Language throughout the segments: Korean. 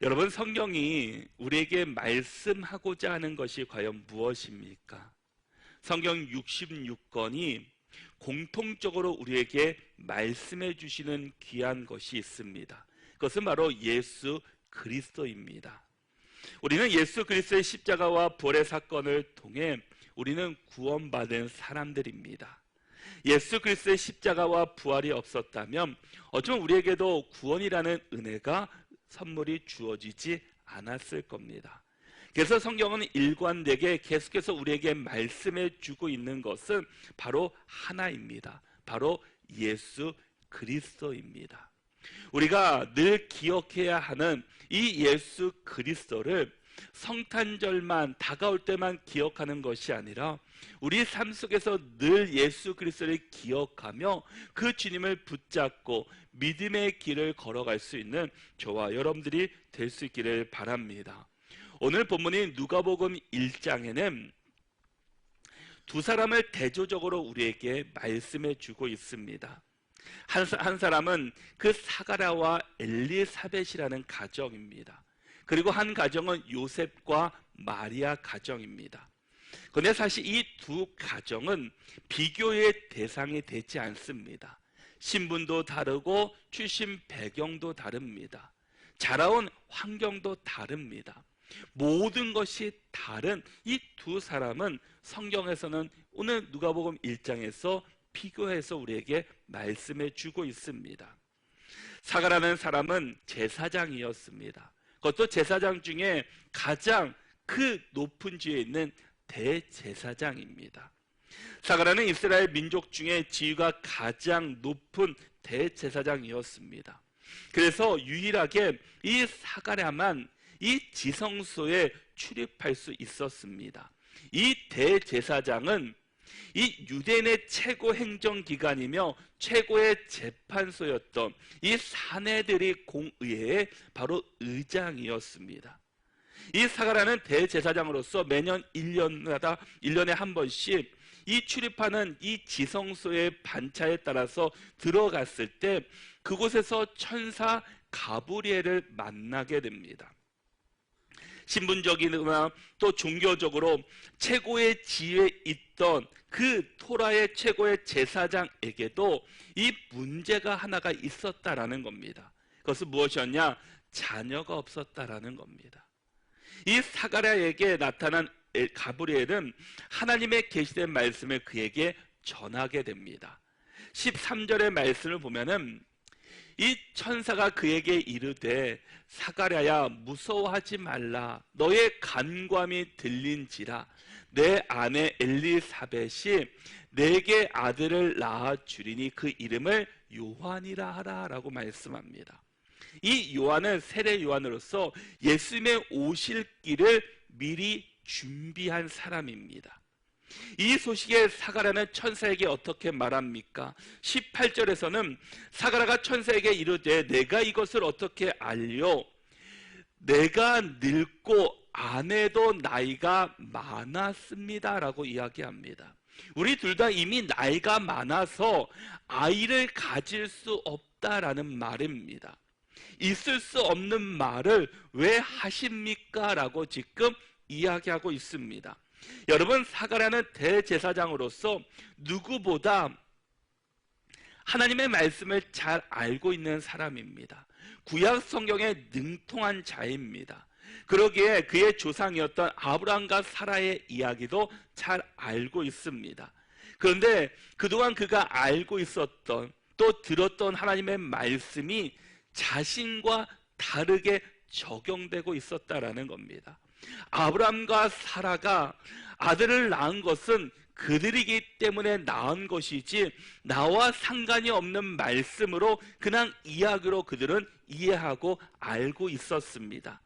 여러분, 성경이 우리에게 말씀하고자 하는 것이 과연 무엇입니까? 성경 66권이 공통적으로 우리에게 말씀해 주시는 귀한 것이 있습니다. 그것은 바로 예수 그리스도입니다. 우리는 예수 그리스도의 십자가와 부활의 사건을 통해 우리는 구원받은 사람들입니다. 예수 그리스도의 십자가와 부활이 없었다면 어쩌면 우리에게도 구원이라는 은혜가 선물이 주어지지 않았을 겁니다. 그래서 성경은 일관되게 계속해서 우리에게 말씀해 주고 있는 것은 바로 하나입니다. 바로 예수 그리스도입니다. 우리가 늘 기억해야 하는 이 예수 그리스도를 성탄절만 다가올 때만 기억하는 것이 아니라 우리 삶 속에서 늘 예수 그리스도를 기억하며 그 주님을 붙잡고 믿음의 길을 걸어갈 수 있는 저와 여러분들이 될 수 있기를 바랍니다. 오늘 본문인 누가복음 1장에는 두 사람을 대조적으로 우리에게 말씀해 주고 있습니다. 한 사람은 그 사가랴와 엘리사벳이라는 가정입니다. 그리고 한 가정은 요셉과 마리아 가정입니다. 그런데 사실 이 두 가정은 비교의 대상이 되지 않습니다. 신분도 다르고 출신 배경도 다릅니다. 자라온 환경도 다릅니다. 모든 것이 다른 이 두 사람은 성경에서는 오늘 누가복음 1장에서 비교해서 우리에게 말씀해 주고 있습니다. 사가라는 사람은 제사장이었습니다. 그것도 제사장 중에 가장 그 높은 지위에 있는 대제사장입니다. 사가라는 이스라엘 민족 중에 지위가 가장 높은 대제사장이었습니다. 그래서 유일하게 이 사가랴만 이 지성소에 출입할 수 있었습니다. 이 대제사장은 이 유대인의 최고 행정기관이며 최고의 재판소였던 이 사내들이 공의회의 바로 의장이었습니다. 이 사가랴는 대제사장으로서 매년 1년에 한 번씩 이 출입하는 이 지성소의 반차에 따라서 들어갔을 때 그곳에서 천사 가브리엘을 만나게 됩니다. 신분적이나 또 종교적으로 최고의 지위에 있던 그 토라의 최고의 제사장에게도 이 문제가 하나가 있었다라는 겁니다. 그것은 무엇이었냐? 자녀가 없었다라는 겁니다. 이 사가랴에게 나타난 가브리엘은 하나님의 계시된 말씀을 그에게 전하게 됩니다. 13절의 말씀을 보면은 이 천사가 그에게 이르되 사가랴야 무서워하지 말라. 너의 간구함이 들린지라. 내 아내 엘리사벳이 내게 아들을 낳아 주리니 그 이름을 요한이라 하라 라고 말씀합니다. 이 요한은 세례 요한으로서 예수님의 오실 길을 미리 준비한 사람입니다. 이 소식에 사가랴는 천사에게 어떻게 말합니까? 18절에서는 사가랴가 천사에게 이르되 내가 이것을 어떻게 알려? 내가 늙고 아내도 나이가 많았습니다 라고 이야기합니다. 우리 둘 다 이미 나이가 많아서 아이를 가질 수 없다라는 말입니다. 있을 수 없는 말을 왜 하십니까? 라고 지금 이야기하고 있습니다. 여러분, 사가랴는 대제사장으로서 누구보다 하나님의 말씀을 잘 알고 있는 사람입니다. 구약 성경에 능통한 자입니다. 그러기에 그의 조상이었던 아브라함과 사라의 이야기도 잘 알고 있습니다. 그런데 그동안 그가 알고 있었던 또 들었던 하나님의 말씀이 자신과 다르게 적용되고 있었다라는 겁니다. 아브라함과 사라가 아들을 낳은 것은 그들이기 때문에 낳은 것이지 나와 상관이 없는 말씀으로 그냥 이야기로 그들은 이해하고 알고 있었습니다.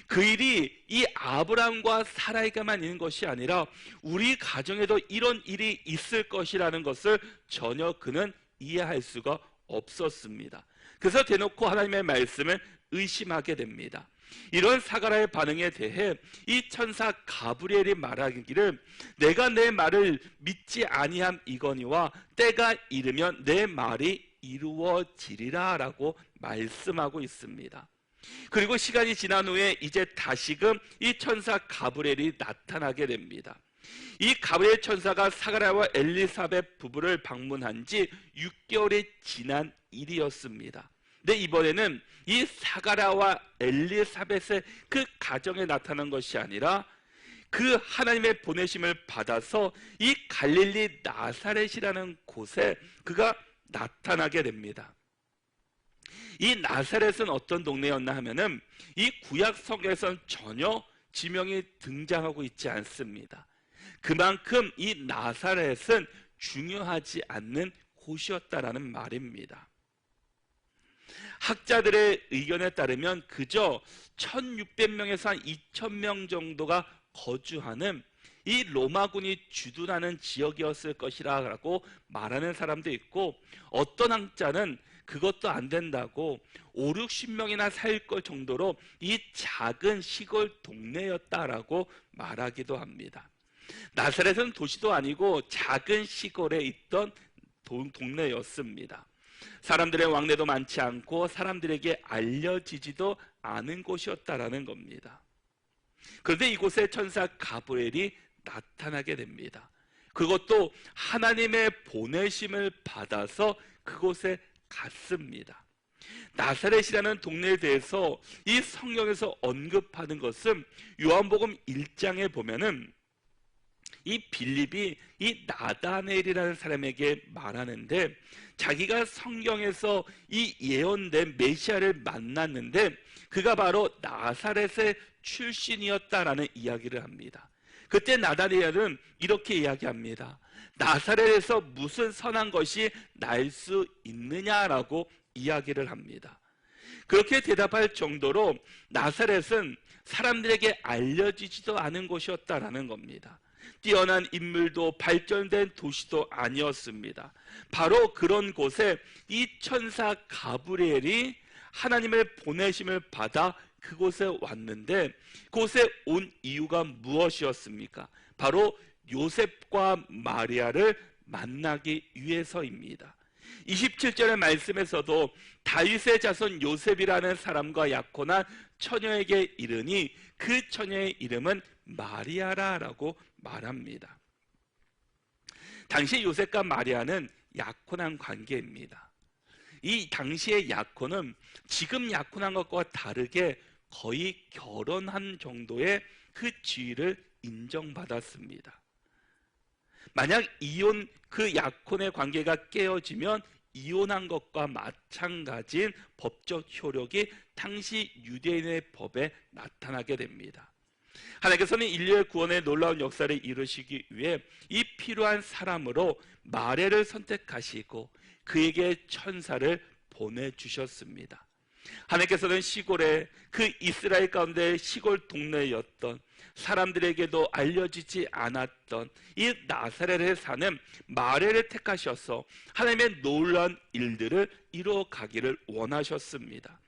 그 일이 이 아브라함과 사라에게만 있는 것이 아니라 우리 가정에도 이런 일이 있을 것이라는 것을 전혀 그는 이해할 수가 없었습니다. 그래서 대놓고 하나님의 말씀을 의심하게 됩니다. 이런 사가랴의 반응에 대해 이 천사 가브리엘이 말하기를 내가 내 말을 믿지 아니함 이거니와 때가 이르면 내 말이 이루어지리라 라고 말씀하고 있습니다. 그리고 시간이 지난 후에 이제 다시금 이 천사 가브리엘이 나타나게 됩니다. 이 가브리엘 천사가 사가랴와 엘리사벳 부부를 방문한 지 6개월이 지난 일이었습니다. 근데 이번에는 이 사가랴와 엘리사벳의 그 가정에 나타난 것이 아니라 그 하나님의 보내심을 받아서 이 갈릴리 나사렛이라는 곳에 그가 나타나게 됩니다. 이 나사렛은 어떤 동네였나 하면은 이 구약 성경에서는 전혀 지명이 등장하고 있지 않습니다. 그만큼 이 나사렛은 중요하지 않는 곳이었다라는 말입니다. 학자들의 의견에 따르면 그저 1600명에서 한 2000명 정도가 거주하는 이 로마군이 주둔하는 지역이었을 것이라고 말하는 사람도 있고, 어떤 학자는 그것도 안 된다고 5, 60명이나 살 것 정도로 이 작은 시골 동네였다라고 말하기도 합니다. 나사렛은 도시도 아니고 작은 시골에 있던 동네였습니다. 사람들의 왕래도 많지 않고 사람들에게 알려지지도 않은 곳이었다라는 겁니다. 그런데 이곳에 천사 가브리엘이 나타나게 됩니다. 그것도 하나님의 보내심을 받아서 그곳에 갔습니다. 나사렛이라는 동네에 대해서 이 성경에서 언급하는 것은 요한복음 1장에 보면은 이 빌립이 이 나다나엘이라는 사람에게 말하는데, 자기가 성경에서 이 예언된 메시아를 만났는데 그가 바로 나사렛의 출신이었다라는 이야기를 합니다. 그때 나다나엘은 이렇게 이야기합니다. 나사렛에서 무슨 선한 것이 날 수 있느냐라고 이야기를 합니다. 그렇게 대답할 정도로 나사렛은 사람들에게 알려지지도 않은 곳이었다라는 겁니다. 뛰어난 인물도 발전된 도시도 아니었습니다. 바로 그런 곳에 이 천사 가브리엘이 하나님의 보내심을 받아 그곳에 왔는데, 그곳에 온 이유가 무엇이었습니까? 바로 요셉과 마리아를 만나기 위해서입니다. 27절의 말씀에서도 다윗의 자손 요셉이라는 사람과 약혼한 처녀에게 이르니 그 처녀의 이름은 마리아라라고 말합니다. 당시 요셉과 마리아는 약혼한 관계입니다. 이 당시의 약혼은 지금 약혼한 것과 다르게 거의 결혼한 정도의 그 지위를 인정받았습니다. 만약 이혼, 그 약혼의 관계가 깨어지면 이혼한 것과 마찬가지인 법적 효력이 당시 유대인의 법에 나타나게 됩니다. 하나님께서는 인류의 구원의 놀라운 역사를 이루시기 위해 이 필요한 사람으로 마리아를 선택하시고 그에게 천사를 보내주셨습니다. 하나님께서는 시골에, 그 이스라엘 가운데 시골 동네였던, 사람들에게도 알려지지 않았던 이 나사렛에 사는 마리아를 택하셔서 하나님의 놀라운 일들을 이루어 가기를 원하셨습니다.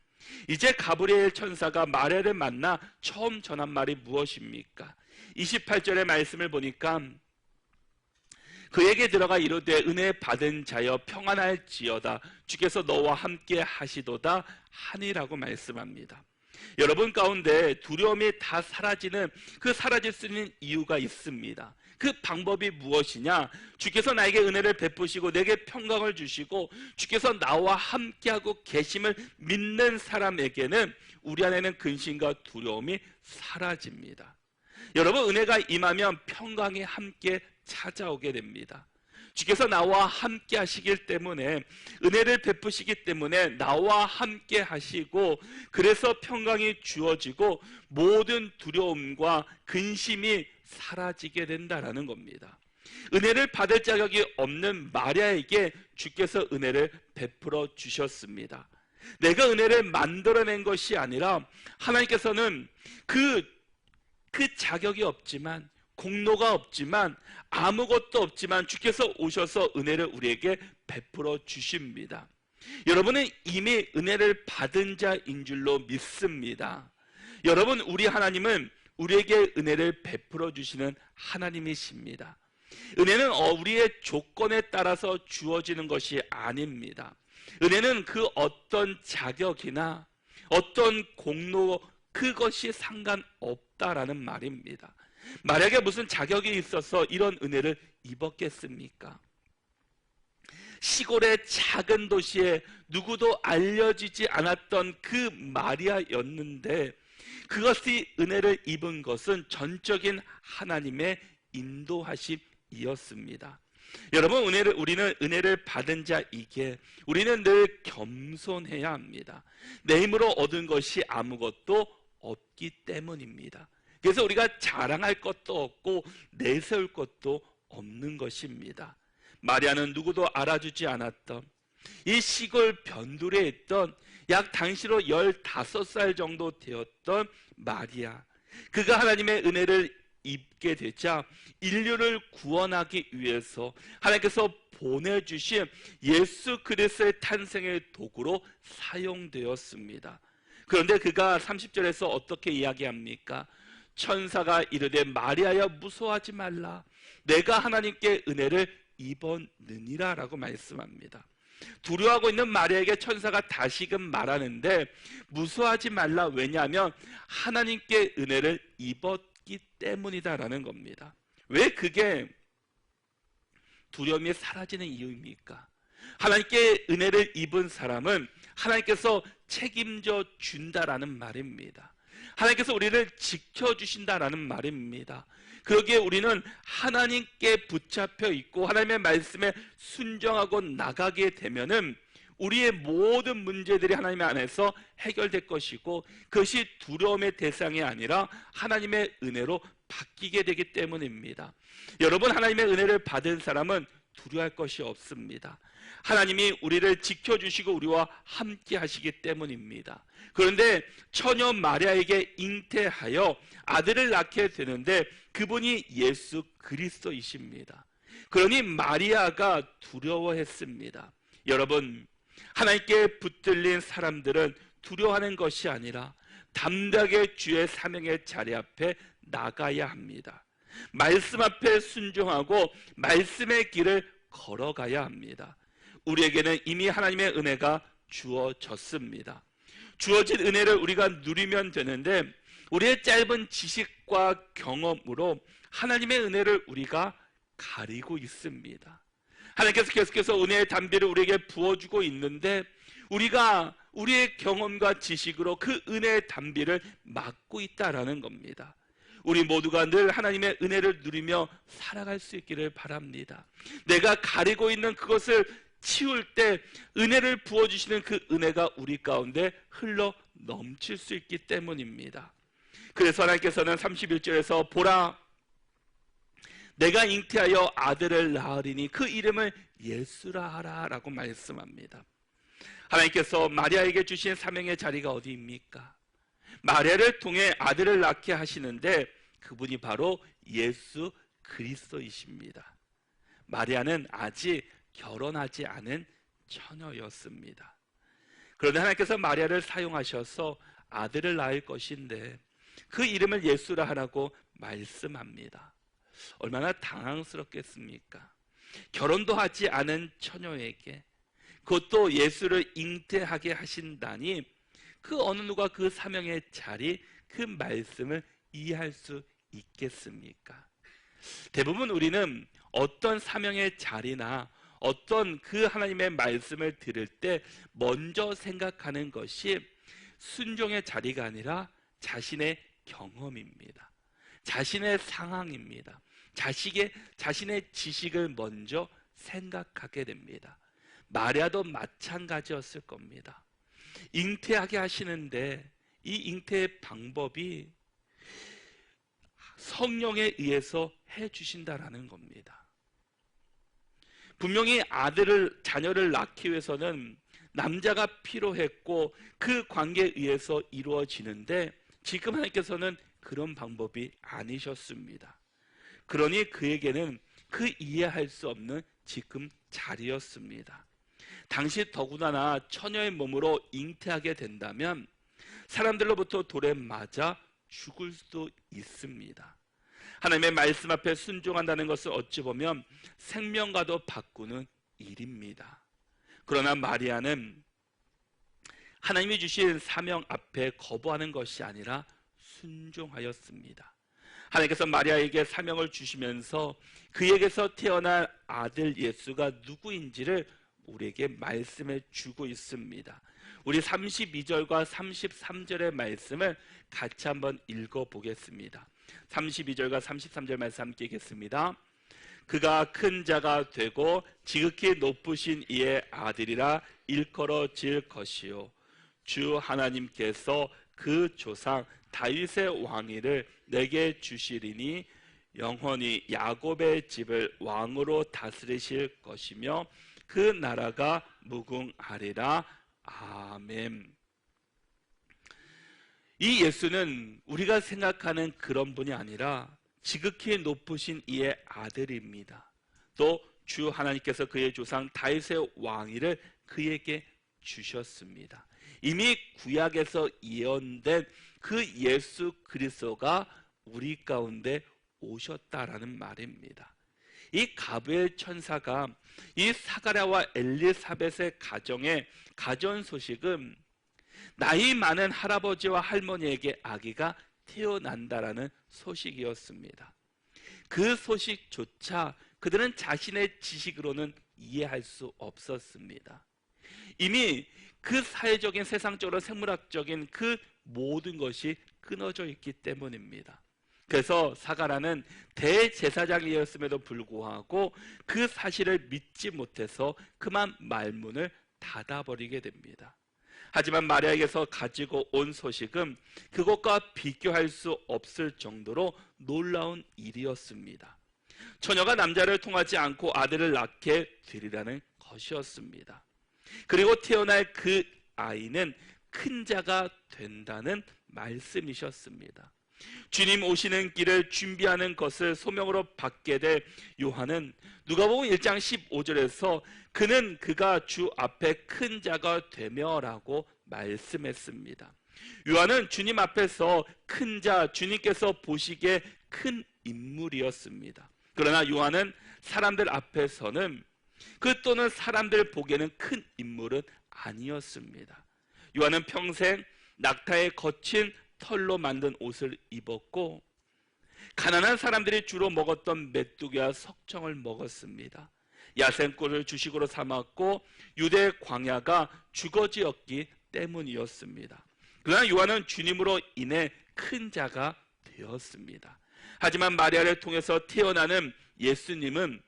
이제 가브리엘 천사가 마리아를 만나 처음 전한 말이 무엇입니까? 28절의 말씀을 보니까 그에게 들어가 이르되 은혜 받은 자여 평안할지어다 주께서 너와 함께 하시도다 하니라고 말씀합니다. 여러분 가운데 두려움이 다 사라지는, 그 사라질 수 있는 이유가 있습니다. 그 방법이 무엇이냐? 주께서 나에게 은혜를 베푸시고 내게 평강을 주시고 주께서 나와 함께하고 계심을 믿는 사람에게는 우리 안에는 근심과 두려움이 사라집니다. 여러분, 은혜가 임하면 평강이 함께 찾아오게 됩니다. 주께서 나와 함께 하시기 때문에, 은혜를 베푸시기 때문에 나와 함께 하시고, 그래서 평강이 주어지고 모든 두려움과 근심이 사라지게 된다라는 겁니다. 은혜를 받을 자격이 없는 마리아에게 주께서 은혜를 베풀어 주셨습니다. 내가 은혜를 만들어낸 것이 아니라 하나님께서는 그 자격이 없지만, 공로가 없지만, 아무것도 없지만 주께서 오셔서 은혜를 우리에게 베풀어 주십니다. 여러분은 이미 은혜를 받은 자인 줄로 믿습니다. 여러분, 우리 하나님은 우리에게 은혜를 베풀어 주시는 하나님이십니다. 은혜는 우리의 조건에 따라서 주어지는 것이 아닙니다. 은혜는 그 어떤 자격이나 어떤 공로, 그것이 상관없다라는 말입니다. 만약에 무슨 자격이 있어서 이런 은혜를 입었겠습니까? 시골의 작은 도시에 누구도 알려지지 않았던 그 마리아였는데, 그것이 은혜를 입은 것은 전적인 하나님의 인도하심이었습니다. 여러분, 우리는 은혜를 받은 자이기에 우리는 늘 겸손해야 합니다. 내 힘으로 얻은 것이 아무것도 없기 때문입니다. 그래서 우리가 자랑할 것도 없고 내세울 것도 없는 것입니다. 마리아는 누구도 알아주지 않았던 이 시골 변두리에 있던 약 당시로 15살 정도 되었던 마리아, 그가 하나님의 은혜를 입게 되자 인류를 구원하기 위해서 하나님께서 보내주신 예수 그리스도의 탄생의 도구로 사용되었습니다. 그런데 그가 30절에서 어떻게 이야기합니까? 천사가 이르되 마리아여 무서워하지 말라, 내가 하나님께 은혜를 입었느니라 라고 말씀합니다. 두려워하고 있는 마리아에게 천사가 다시금 말하는데 무서워하지 말라, 왜냐하면 하나님께 은혜를 입었기 때문이다라는 겁니다. 왜 그게 두려움이 사라지는 이유입니까? 하나님께 은혜를 입은 사람은 하나님께서 책임져 준다라는 말입니다. 하나님께서 우리를 지켜주신다라는 말입니다. 그러기에 우리는 하나님께 붙잡혀 있고 하나님의 말씀에 순종하고 나가게 되면은 우리의 모든 문제들이 하나님 안에서 해결될 것이고, 그것이 두려움의 대상이 아니라 하나님의 은혜로 바뀌게 되기 때문입니다. 여러분, 하나님의 은혜를 받은 사람은 두려워할 것이 없습니다. 하나님이 우리를 지켜주시고 우리와 함께 하시기 때문입니다. 그런데 처녀 마리아에게 잉태하여 아들을 낳게 되는데 그분이 예수 그리스도이십니다. 그러니 마리아가 두려워했습니다. 여러분, 하나님께 붙들린 사람들은 두려워하는 것이 아니라 담대하게 주의 사명의 자리 앞에 나가야 합니다. 말씀 앞에 순종하고 말씀의 길을 걸어가야 합니다. 우리에게는 이미 하나님의 은혜가 주어졌습니다. 주어진 은혜를 우리가 누리면 되는데, 우리의 짧은 지식과 경험으로 하나님의 은혜를 우리가 가리고 있습니다. 하나님께서 계속해서 은혜의 담비를 우리에게 부어주고 있는데 우리가 우리의 경험과 지식으로 그 은혜의 담비를 막고 있다라는 겁니다. 우리 모두가 늘 하나님의 은혜를 누리며 살아갈 수 있기를 바랍니다. 내가 가리고 있는 그것을 치울 때 은혜를 부어주시는 그 은혜가 우리 가운데 흘러 넘칠 수 있기 때문입니다. 그래서 하나님께서는 31절에서 보라, 내가 잉태하여 아들을 낳으리니 그 이름을 예수라 하라 라고 말씀합니다. 하나님께서 마리아에게 주신 사명의 자리가 어디입니까? 마리아를 통해 아들을 낳게 하시는데 그분이 바로 예수 그리스도이십니다. 마리아는 아직 결혼하지 않은 처녀였습니다. 그런데 하나님께서 마리아를 사용하셔서 아들을 낳을 것인데 그 이름을 예수라 하라고 말씀합니다. 얼마나 당황스럽겠습니까? 결혼도 하지 않은 처녀에게 그것도 예수를 잉태하게 하신다니, 그 어느 누가 그 사명의 자리, 그 말씀을 이해할 수 있겠습니까? 대부분 우리는 어떤 사명의 자리나 어떤 그 하나님의 말씀을 들을 때 먼저 생각하는 것이 순종의 자리가 아니라 자신의 경험입니다. 자신의 상황입니다. 자신의 지식을 먼저 생각하게 됩니다. 마리아도 마찬가지였을 겁니다. 잉태하게 하시는데 이 잉태의 방법이 성령에 의해서 해주신다라는 겁니다. 분명히 자녀를 낳기 위해서는 남자가 필요했고 그 관계에 의해서 이루어지는데 지금 하나님께서는 그런 방법이 아니셨습니다. 그러니 그에게는 그 이해할 수 없는 지금 자리였습니다. 당시 더구나 처녀의 몸으로 잉태하게 된다면 사람들로부터 돌에 맞아 죽을 수도 있습니다. 하나님의 말씀 앞에 순종한다는 것을 어찌 보면 생명과도 바꾸는 일입니다. 그러나 마리아는 하나님이 주신 사명 앞에 거부하는 것이 아니라 순종하였습니다. 하나님께서 마리아에게 사명을 주시면서 그에게서 태어난 아들 예수가 누구인지를 우리에게 말씀해 주고 있습니다. 우리 32절과 33절의 말씀을 같이 한번 읽어보겠습니다. 32절과 33절 말씀 함께 읽겠습니다. 그가 큰 자가 되고 지극히 높으신 이의 아들이라 일컬어질 것이요 주 하나님께서 그 조상 다윗의 왕위를 내게 주시리니 영원히 야곱의 집을 왕으로 다스리실 것이며 그 나라가 무궁하리라. 아멘. 이 예수는 우리가 생각하는 그런 분이 아니라 지극히 높으신 이의 아들입니다. 또 주 하나님께서 그의 조상 다윗의 왕위를 그에게 주셨습니다. 이미 구약에서 예언된 그 예수 그리스도가 우리 가운데 오셨다라는 말입니다. 이 가브리엘 천사가 이 사가랴와 엘리사벳의 가정의 가전 소식은 나이 많은 할아버지와 할머니에게 아기가 태어난다라는 소식이었습니다. 그 소식조차 그들은 자신의 지식으로는 이해할 수 없었습니다. 이미 그 사회적인, 세상적으로 생물학적인 그 모든 것이 끊어져 있기 때문입니다. 그래서 사가랴는 대제사장이었음에도 불구하고 그 사실을 믿지 못해서 그만 말문을 닫아버리게 됩니다. 하지만 마리아에게서 가지고 온 소식은 그것과 비교할 수 없을 정도로 놀라운 일이었습니다. 처녀가 남자를 통하지 않고 아들을 낳게 되리라는 것이었습니다. 그리고 태어날 그 아이는 큰 자가 된다는 말씀이셨습니다. 주님 오시는 길을 준비하는 것을 소명으로 받게 될 요한은 누가복음 1장 15절에서 그가 주 앞에 큰 자가 되며 라고 말씀했습니다. 요한은 주님 앞에서 큰 자, 주님께서 보시기에 큰 인물이었습니다. 그러나 요한은 사람들 앞에서는 또는 사람들 보기에는 큰 인물은 아니었습니다. 요한은 평생 낙타의 거친 털로 만든 옷을 입었고 가난한 사람들이 주로 먹었던 메뚜기와 석청을 먹었습니다. 야생꿀을 주식으로 삼았고 유대 광야가 주거지였기 때문이었습니다. 그러나 요한은 주님으로 인해 큰 자가 되었습니다. 하지만 마리아를 통해서 태어나는 예수님은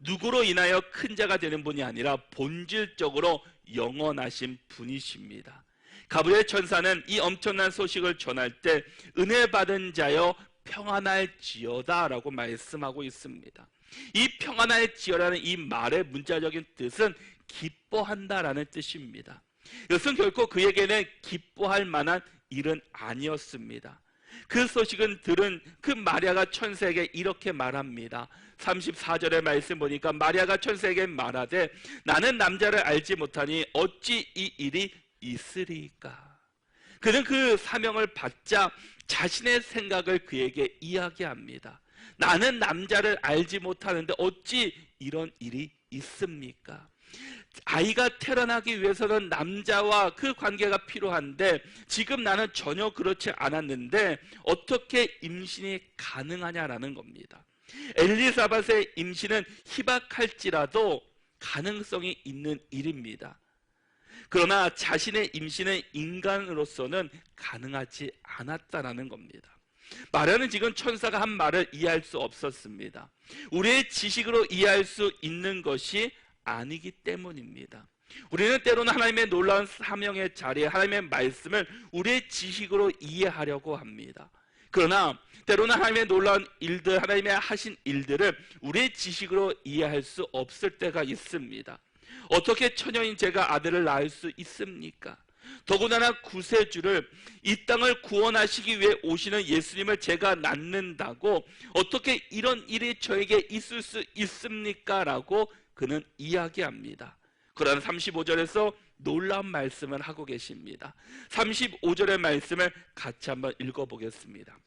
누구로 인하여 큰 자가 되는 분이 아니라 본질적으로 영원하신 분이십니다. 가브리엘 천사는 이 엄청난 소식을 전할 때 은혜 받은 자여 평안할지어다 라고 말씀하고 있습니다. 이 평안할지어라는 이 말의 문자적인 뜻은 기뻐한다라는 뜻입니다. 이것은 결코 그에게는 기뻐할 만한 일은 아니었습니다. 그 소식은 들은 그 마리아가 천사에게 이렇게 말합니다. 34절의 말씀 보니까 마리아가 천사에게 말하되 나는 남자를 알지 못하니 어찌 이 일이 있으리까. 그는 그 사명을 받자 자신의 생각을 그에게 이야기합니다. 나는 남자를 알지 못하는데 어찌 이런 일이 있습니까? 아이가 태어나기 위해서는 남자와 그 관계가 필요한데 지금 나는 전혀 그렇지 않았는데 어떻게 임신이 가능하냐라는 겁니다. 엘리사벳의 임신은 희박할지라도 가능성이 있는 일입니다. 그러나 자신의 임신은 인간으로서는 가능하지 않았다라는 겁니다. 마리아는 지금 천사가 한 말을 이해할 수 없었습니다. 우리의 지식으로 이해할 수 있는 것이 아니기 때문입니다. 우리는 때로는 하나님의 놀라운 사명의 자리에 하나님의 말씀을 우리의 지식으로 이해하려고 합니다. 그러나 때로는 하나님의 놀라운 일들, 하나님의 하신 일들을 우리의 지식으로 이해할 수 없을 때가 있습니다. 어떻게 처녀인 제가 아들을 낳을 수 있습니까? 더군다나 구세주를 이 땅을 구원하시기 위해 오시는 예수님을 제가 낳는다고 어떻게 이런 일이 저에게 있을 수 있습니까? 라고 그는 이야기합니다. 그러나 35절에서 놀라운 말씀을 하고 계십니다. 35절의 말씀을 같이 한번 읽어보겠습니다.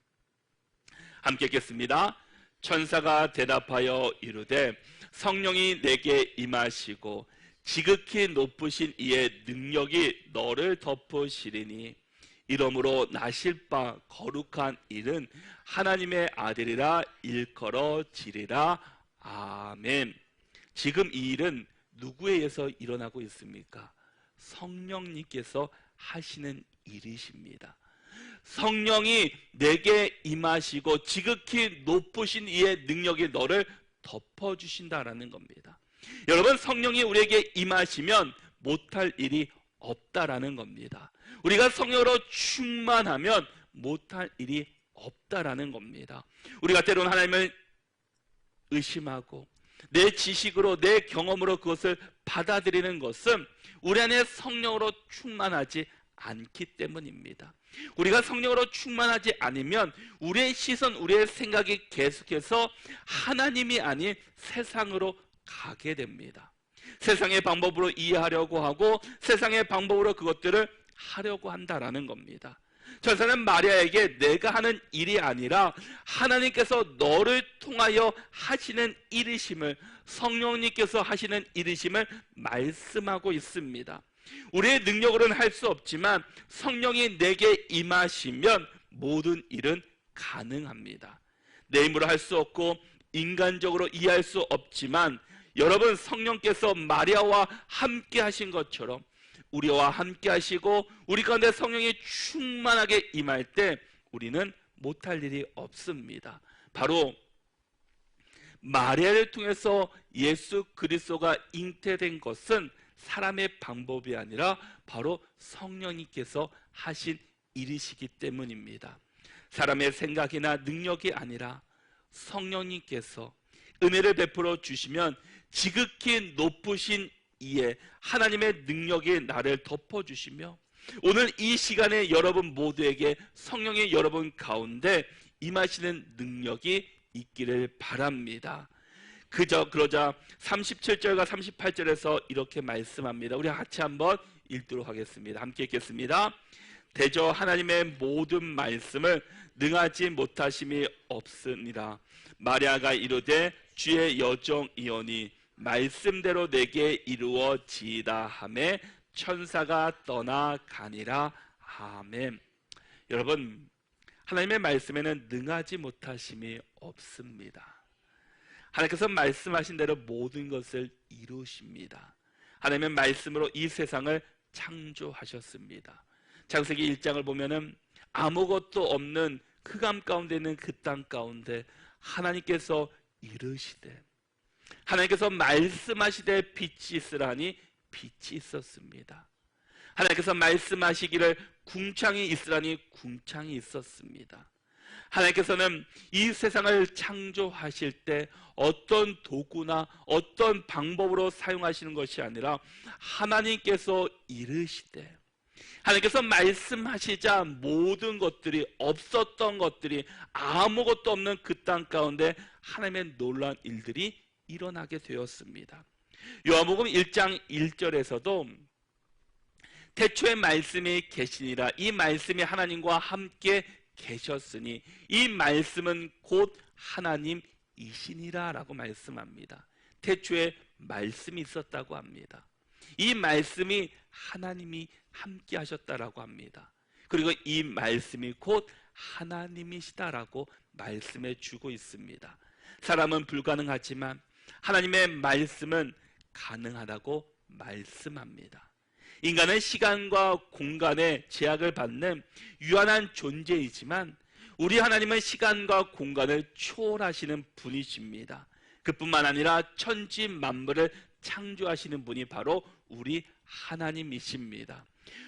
함께 읽겠습니다. 천사가 대답하여 이르되 성령이 내게 임하시고 지극히 높으신 이의 능력이 너를 덮으시리니 이러므로 나실 바 거룩한 일은 하나님의 아들이라 일컬어지리라. 아멘. 지금 이 일은 누구에 의해서 일어나고 있습니까? 성령님께서 하시는 일이십니다. 성령이 내게 임하시고 지극히 높으신 이의 능력이 너를 덮어주신다라는 겁니다. 여러분, 성령이 우리에게 임하시면 못할 일이 없다라는 겁니다. 우리가 성령으로 충만하면 못할 일이 없다라는 겁니다. 우리가 때로는 하나님을 의심하고 내 지식으로 내 경험으로 그것을 받아들이는 것은 우리 안에 성령으로 충만하지 않기 때문입니다. 우리가 성령으로 충만하지 않으면 우리의 시선, 우리의 생각이 계속해서 하나님이 아닌 세상으로 가게 됩니다. 세상의 방법으로 이해하려고 하고 세상의 방법으로 그것들을 하려고 한다라는 겁니다. 천사는 마리아에게 내가 하는 일이 아니라 하나님께서 너를 통하여 하시는 일이심을, 성령님께서 하시는 일이심을 말씀하고 있습니다. 우리의 능력으로는 할 수 없지만 성령이 내게 임하시면 모든 일은 가능합니다. 내 힘으로 할 수 없고 인간적으로 이해할 수 없지만 여러분, 성령께서 마리아와 함께 하신 것처럼 우리와 함께 하시고 우리 가운데 성령이 충만하게 임할 때 우리는 못할 일이 없습니다. 바로 마리아를 통해서 예수 그리스도가 잉태된 것은 사람의 방법이 아니라 바로 성령님께서 하신 일이시기 때문입니다. 사람의 생각이나 능력이 아니라 성령님께서 은혜를 베풀어 주시면 지극히 높으신 이에 하나님의 능력이 나를 덮어주시며 오늘 이 시간에 여러분 모두에게 성령이 여러분 가운데 임하시는 능력이 있기를 바랍니다. 그러자 37절과 38절에서 이렇게 말씀합니다. 우리 같이 한번 읽도록 하겠습니다. 함께 읽겠습니다. 대저 하나님의 모든 말씀을 능하지 못하심이 없으니라. 마리아가 이르되 주의 여종이오니 말씀대로 내게 이루어지이다 하매 천사가 떠나가니라. 아멘. 여러분, 하나님의 말씀에는 능하지 못하심이 없습니다. 하나님께서 말씀하신 대로 모든 것을 이루십니다. 하나님의 말씀으로 이 세상을 창조하셨습니다. 창세기 1장을 보면은 아무것도 없는 흑암 가운데 있는 그 땅 가운데 하나님께서 이르시되, 하나님께서 말씀하시되 빛이 있으라니 빛이 있었습니다. 하나님께서 말씀하시기를 궁창이 있으라니 궁창이 있었습니다. 하나님께서는 이 세상을 창조하실 때 어떤 도구나 어떤 방법으로 사용하시는 것이 아니라 하나님께서 이르시되, 하나님께서 말씀하시자 모든 것들이, 없었던 것들이, 아무것도 없는 그 땅 가운데 하나님의 놀라운 일들이 일어나게 되었습니다. 요한복음 1장 1절에서도 태초에 말씀이 계시니라, 이 말씀이 하나님과 함께 계셨으니 이 말씀은 곧 하나님이시니라 라고 말씀합니다. 태초에 말씀이 있었다고 합니다. 이 말씀이 하나님이 함께 하셨다라고 합니다. 그리고 이 말씀이 곧 하나님이시다라고 말씀해 주고 있습니다. 사람은 불가능하지만 하나님의 말씀은 가능하다고 말씀합니다. 인간은 시간과 공간의 제약을 받는 유한한 존재이지만 우리 하나님은 시간과 공간을 초월하시는 분이십니다. 그뿐만 아니라 천지 만물을 창조하시는 분이 바로 우리 하나님이십니다.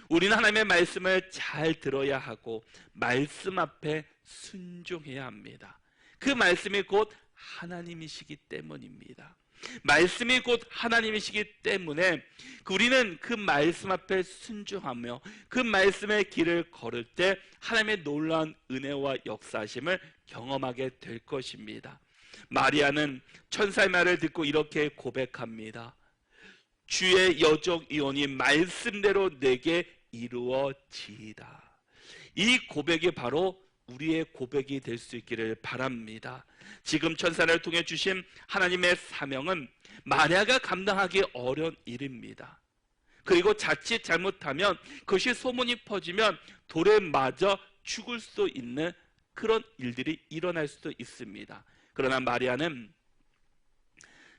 우리는 하나님의 말씀을 잘 들어야 하고 말씀 앞에 순종해야 합니다. 그 말씀이 곧 하나님이시기 때문입니다. 말씀이 곧 하나님이시기 때문에 우리는 그 말씀 앞에 순종하며 그 말씀의 길을 걸을 때 하나님의 놀라운 은혜와 역사하심을 경험하게 될 것입니다. 마리아는 천사의 말을 듣고 이렇게 고백합니다. 주의 여종이오니 말씀대로 내게 이루어지이다. 이 고백이 바로 우리의 고백이 될 수 있기를 바랍니다. 지금 천사를 통해 주신 하나님의 사명은 마리아가 감당하기 어려운 일입니다. 그리고 자칫 잘못하면 그것이 소문이 퍼지면 돌에 맞아 죽을 수도 있는 그런 일들이 일어날 수도 있습니다. 그러나 마리아는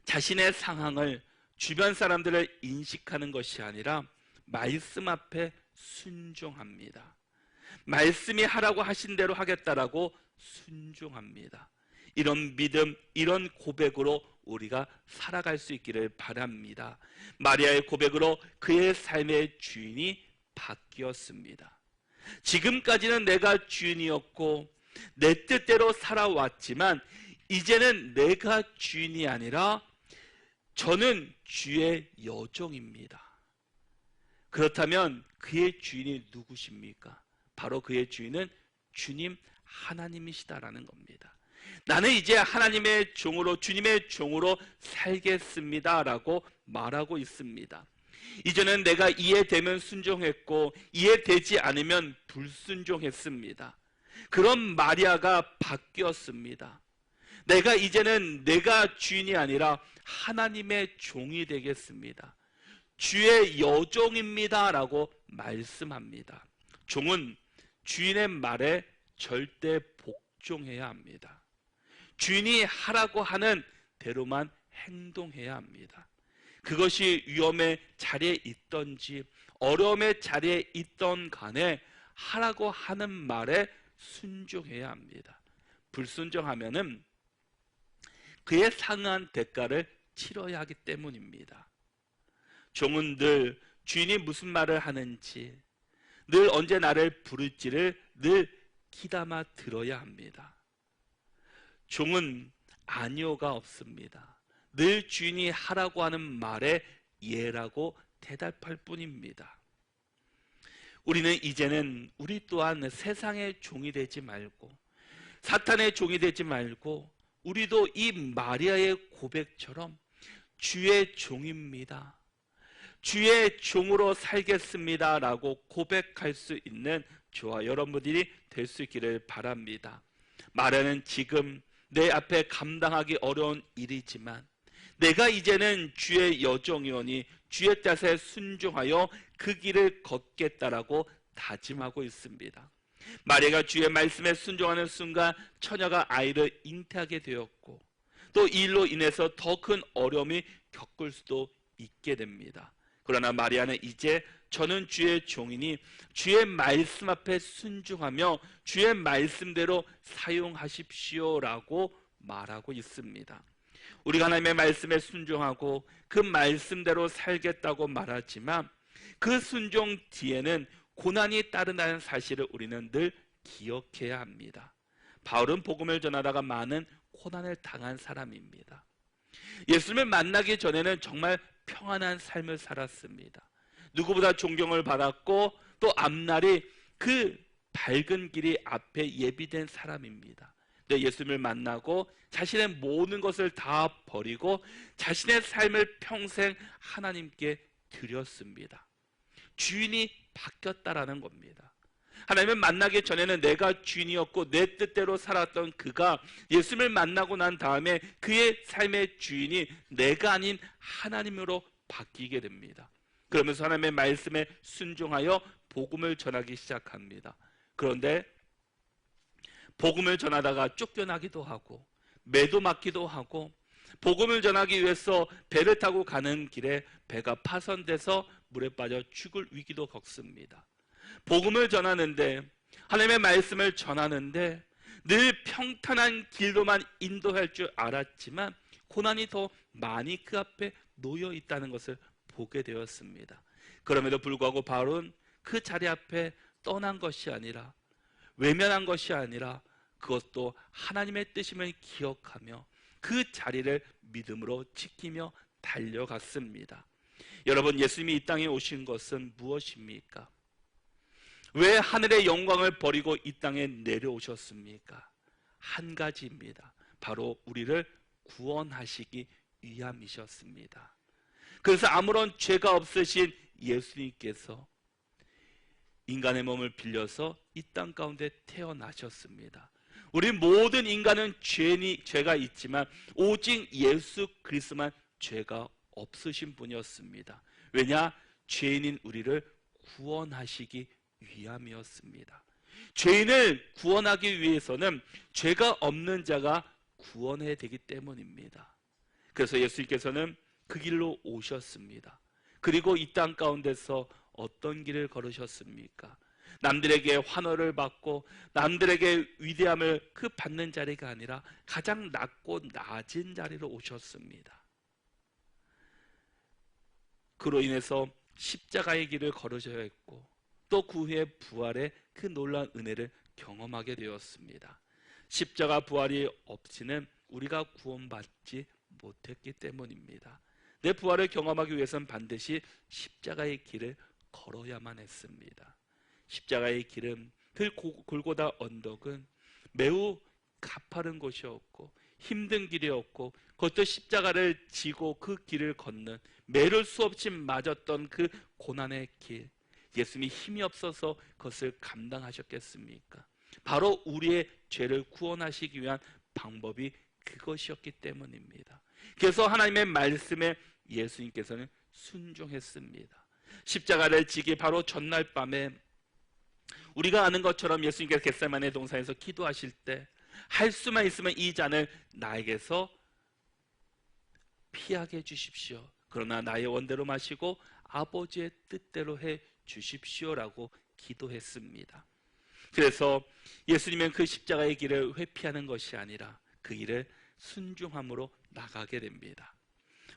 자신의 상황을 주변 사람들을 인식하는 것이 아니라 말씀 앞에 순종합니다. 말씀이 하라고 하신 대로 하겠다라고 순종합니다. 이런 믿음, 이런 고백으로 우리가 살아갈 수 있기를 바랍니다. 마리아의 고백으로 그의 삶의 주인이 바뀌었습니다. 지금까지는 내가 주인이었고 내 뜻대로 살아왔지만 이제는 내가 주인이 아니라 저는 주의 여종입니다. 그렇다면 그의 주인이 누구십니까? 바로 그의 주인은 주님 하나님이시다라는 겁니다. 나는 이제 하나님의 종으로, 주님의 종으로 살겠습니다 라고 말하고 있습니다. 이제는 내가 이해되면 순종했고 이해되지 않으면 불순종했습니다. 그런 마리아가 바뀌었습니다. 이제는 내가 주인이 아니라 하나님의 종이 되겠습니다. 주의 여종입니다 라고 말씀합니다. 종은 주인의 말에 절대 복종해야 합니다. 주인이 하라고 하는 대로만 행동해야 합니다. 그것이 위험의 자리에 있던지 어려움의 자리에 있던 간에 하라고 하는 말에 순종해야 합니다. 불순종하면은 그에 상한 대가를 치러야 하기 때문입니다. 종은 늘 주인이 무슨 말을 하는지, 늘 언제 나를 부를지를 늘 귀담아 들어야 합니다. 종은 아니오가 없습니다. 늘 주인이 하라고 하는 말에 예라고 대답할 뿐입니다. 우리는 이제는 우리 또한 세상의 종이 되지 말고 사탄의 종이 되지 말고 우리도 이 마리아의 고백처럼 주의 종입니다. 주의 종으로 살겠습니다 라고 고백할 수 있는 저와 여러분들이 될 수 있기를 바랍니다. 마리아는 지금 내 앞에 감당하기 어려운 일이지만 내가 이제는 주의 여종이오니 주의 뜻에 순종하여 그 길을 걷겠다라고 다짐하고 있습니다. 마리아가 주의 말씀에 순종하는 순간 처녀가 아이를 잉태하게 되었고 또 이 일로 인해서 더 큰 어려움이 겪을 수도 있게 됩니다. 그러나 마리아는 이제 저는 주의 종이니 주의 말씀 앞에 순종하며 주의 말씀대로 사용하십시오라고 말하고 있습니다. 우리가 하나님의 말씀에 순종하고 그 말씀대로 살겠다고 말하지만 그 순종 뒤에는 고난이 따른다는 사실을 우리는 늘 기억해야 합니다. 바울은 복음을 전하다가 많은 고난을 당한 사람입니다. 예수님을 만나기 전에는 정말 평안한 삶을 살았습니다. 누구보다 존경을 받았고 또 앞날이 그 밝은 길이 앞에 예비된 사람입니다. 근데 예수님을 만나고 자신의 모든 것을 다 버리고 자신의 삶을 평생 하나님께 드렸습니다. 주인이 바뀌었다라는 겁니다. 하나님을 만나기 전에는 내가 주인이었고 내 뜻대로 살았던 그가 예수님을 만나고 난 다음에 그의 삶의 주인이 내가 아닌 하나님으로 바뀌게 됩니다. 그러면서 하나님의 말씀에 순종하여 복음을 전하기 시작합니다. 그런데 복음을 전하다가 쫓겨나기도 하고 매도 맞기도 하고 복음을 전하기 위해서 배를 타고 가는 길에 배가 파손돼서 물에 빠져 죽을 위기도 겪습니다. 복음을 전하는데 하나님의 말씀을 전하는데 늘 평탄한 길로만 인도할 줄 알았지만 고난이 더 많이 그 앞에 놓여 있다는 것을 보게 되었습니다. 그럼에도 불구하고 바울은 그 자리 앞에 떠난 것이 아니라 외면한 것이 아니라 그것도 하나님의 뜻임을 기억하며 그 자리를 믿음으로 지키며 달려갔습니다. 여러분, 예수님이 이 땅에 오신 것은 무엇입니까? 왜 하늘의 영광을 버리고 이 땅에 내려오셨습니까? 한 가지입니다. 바로 우리를 구원하시기 위함이셨습니다. 그래서 아무런 죄가 없으신 예수님께서 인간의 몸을 빌려서 이 땅 가운데 태어나셨습니다. 우리 모든 인간은 죄가 있지만 오직 예수 그리스도만 죄가 없으신 분이었습니다. 왜냐? 죄인인 우리를 구원하시기 위함이었습니다. 죄인을 구원하기 위해서는 죄가 없는 자가 구원해야 되기 때문입니다. 그래서 예수님께서는 그 길로 오셨습니다. 그리고 이 땅 가운데서 어떤 길을 걸으셨습니까? 남들에게 환호를 받고 남들에게 위대함을 받는 자리가 아니라 가장 낮고 낮은 자리로 오셨습니다. 그로 인해서 십자가의 길을 걸으셔야 했고 또 그 후에 부활의 그 놀라운 은혜를 경험하게 되었습니다. 십자가 부활이 없이는 우리가 구원받지 못했기 때문입니다. 내 부활을 경험하기 위해서는 반드시 십자가의 길을 걸어야만 했습니다. 십자가의 길은 그 골고다 언덕은 매우 가파른 곳이었고 힘든 길이었고 그것도 십자가를 지고 그 길을 걷는 매를 수없이 맞았던 그 고난의 길, 예수님이 힘이 없어서 그것을 감당하셨겠습니까? 바로 우리의 죄를 구원하시기 위한 방법이 그것이었기 때문입니다. 그래서 하나님의 말씀에 예수님께서는 순종했습니다. 십자가를 지기 바로 전날 밤에 우리가 아는 것처럼 예수님께서 겟세마네 동산에서 기도하실 때 할 수만 있으면 이 잔을 나에게서 피하게 해주십시오. 그러나 나의 원대로 마시고 아버지의 뜻대로 해 주십시오라고 기도했습니다. 그래서 예수님은 그 십자가의 길을 회피하는 것이 아니라 그 길을 순종함으로 나가게 됩니다.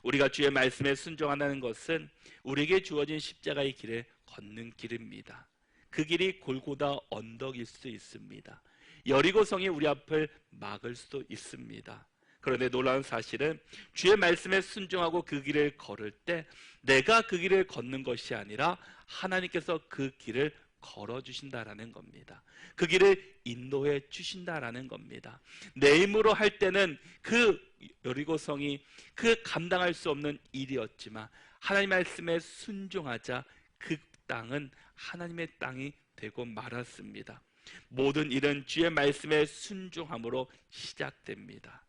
우리가 주의 말씀에 순종한다는 것은 우리에게 주어진 십자가의 길을 걷는 길입니다. 그 길이 골고다 언덕일 수도 있습니다. 여리고성이 우리 앞을 막을 수도 있습니다. 그런데 놀라운 사실은 주의 말씀에 순종하고 그 길을 걸을 때 내가 그 길을 걷는 것이 아니라 하나님께서 그 길을 걸어주신다라는 겁니다. 그 길을 인도해 주신다라는 겁니다. 내 힘으로 할 때는 그 여리고성이 그 감당할 수 없는 일이었지만 하나님 말씀에 순종하자 그 땅은 하나님의 땅이 되고 말았습니다. 모든 일은 주의 말씀에 순종함으로 시작됩니다.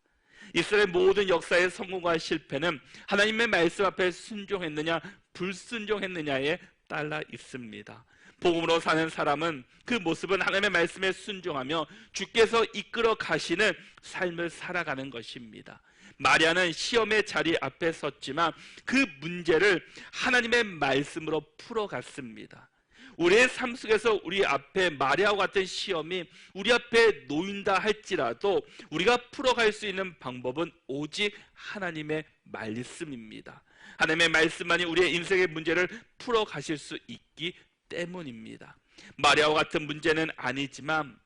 이스라엘 모든 역사의 성공과 실패는 하나님의 말씀 앞에 순종했느냐 불순종했느냐에 따라 있습니다. 복음으로 사는 사람은 그 모습은 하나님의 말씀에 순종하며 주께서 이끌어 가시는 삶을 살아가는 것입니다. 마리아는 시험의 자리 앞에 섰지만 그 문제를 하나님의 말씀으로 풀어갔습니다. 우리의 삶 속에서 우리 앞에 마리아와 같은 시험이 우리 앞에 놓인다 할지라도 우리가 풀어갈 수 있는 방법은 오직 하나님의 말씀입니다. 하나님의 말씀만이 우리의 인생의 문제를 풀어가실 수 있기 때문입니다. 마리아와 같은 문제는 아니지만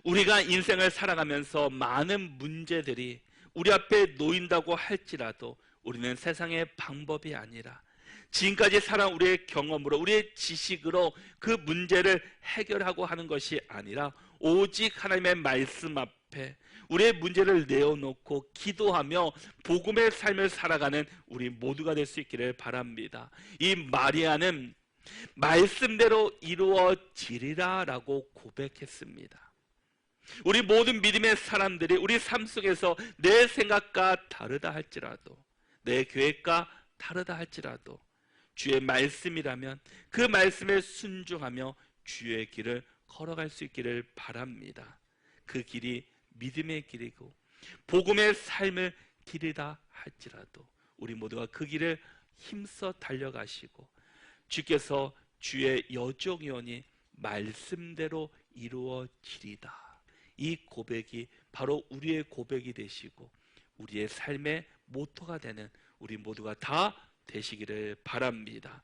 우리가 인생을 살아가면서 많은 문제들이 우리 앞에 놓인다고 할지라도 우리는 세상의 방법이 아니라 지금까지 살아온 우리의 경험으로 우리의 지식으로 그 문제를 해결하고 하는 것이 아니라 오직 하나님의 말씀 앞에 우리의 문제를 내어놓고 기도하며 복음의 삶을 살아가는 우리 모두가 될 수 있기를 바랍니다. 이 마리아는 말씀대로 이루어지리라 라고 고백했습니다. 우리 모든 믿음의 사람들이 우리 삶 속에서 내 생각과 다르다 할지라도 내 계획과 다르다 할지라도 주의 말씀이라면 그 말씀에 순종하며 주의 길을 걸어갈 수 있기를 바랍니다. 그 길이 믿음의 길이고 복음의 삶의 길이다 할지라도 우리 모두가 그 길을 힘써 달려가시고 주께서 주의 여종이오니 말씀대로 이루어지리다. 이 고백이 바로 우리의 고백이 되시고 우리의 삶의 모토가 되는 우리 모두가 다 되시기를 바랍니다.